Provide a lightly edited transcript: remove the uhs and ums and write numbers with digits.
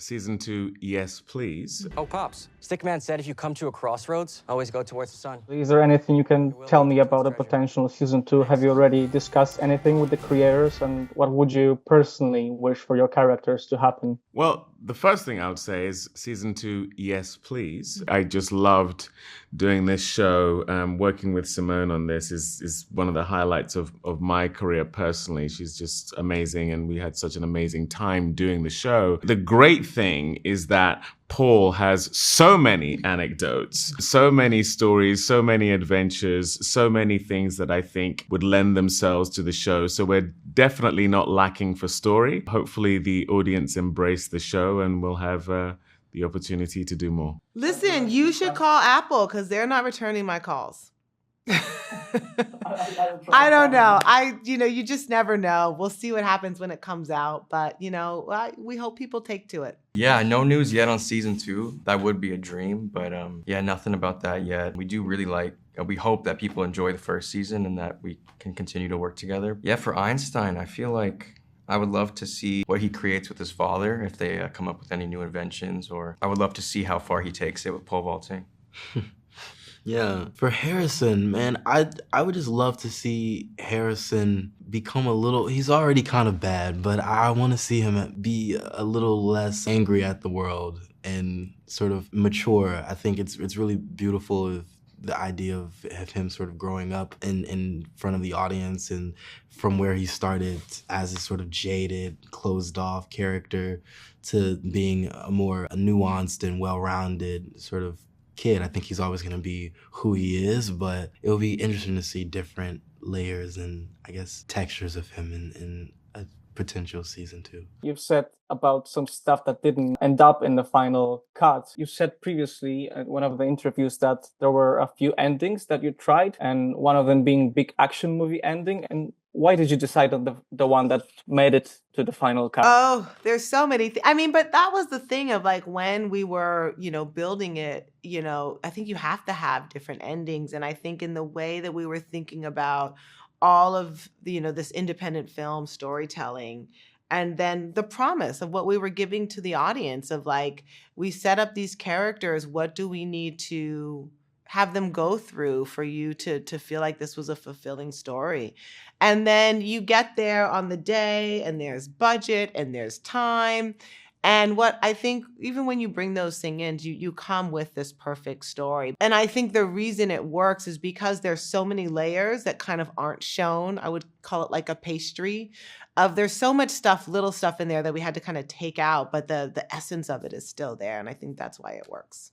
Season 2, yes, please. Oh, Pops. Stickman said if you come to a crossroads, always go towards the sun. Is there anything you can tell me about a potential season 2? Have you already discussed anything with the creators, and what would you personally wish for your characters to happen? Well, the first thing I would say is season 2, yes, please. I just loved doing this show. Working with Simone on this is one of the highlights of my career personally. She's just amazing, and we had such an amazing time doing the show. The great thing is that Paul has so many anecdotes, so many stories, so many adventures, so many things that I think would lend themselves to the show. So we're definitely not lacking for story. Hopefully the audience embrace the show and we'll have the opportunity to do more. Listen, you should call Apple because they're not returning my calls. I don't know. You just never know. We'll see what happens when it comes out. But, we hope people take to it. Yeah, no news yet on season 2. That would be a dream. But yeah, nothing about that yet. We do really we hope that people enjoy the first season and that we can continue to work together. Yeah, for Einstein, I feel like I would love to see what he creates with his father, if they come up with any new inventions, or I would love to see how far he takes it with pole vaulting. Yeah, for Harrison, man, I would just love to see Harrison become he's already kind of bad, but I want to see him be a little less angry at the world and sort of mature. I think it's really beautiful, the idea of him sort of growing up in front of the audience and from where he started as a sort of jaded, closed-off character to being a more nuanced and well-rounded sort of kid. I think he's always going to be who he is, but it'll be interesting to see different layers and, I guess, textures of him in a potential season 2. You've said about some stuff that didn't end up in the final cut. You said previously in one of the interviews that there were a few endings that you tried, and one of them being big action movie ending. And why did you decide on the one that made it to the final cut? Oh, there's so many things. But that was the thing of when we were, building it, I think you have to have different endings. And I think in the way that we were thinking about all of this independent film storytelling, and then the promise of what we were giving to the audience of we set up these characters, what do we need to have them go through for you to feel like this was a fulfilling story? And then you get there on the day and there's budget and there's time. And what I think, even when you bring those things in, you come with this perfect story. And I think the reason it works is because there's so many layers that kind of aren't shown. I would call it like a pastry of there's so much stuff, little stuff in there that we had to kind of take out, but the essence of it is still there. And I think that's why it works.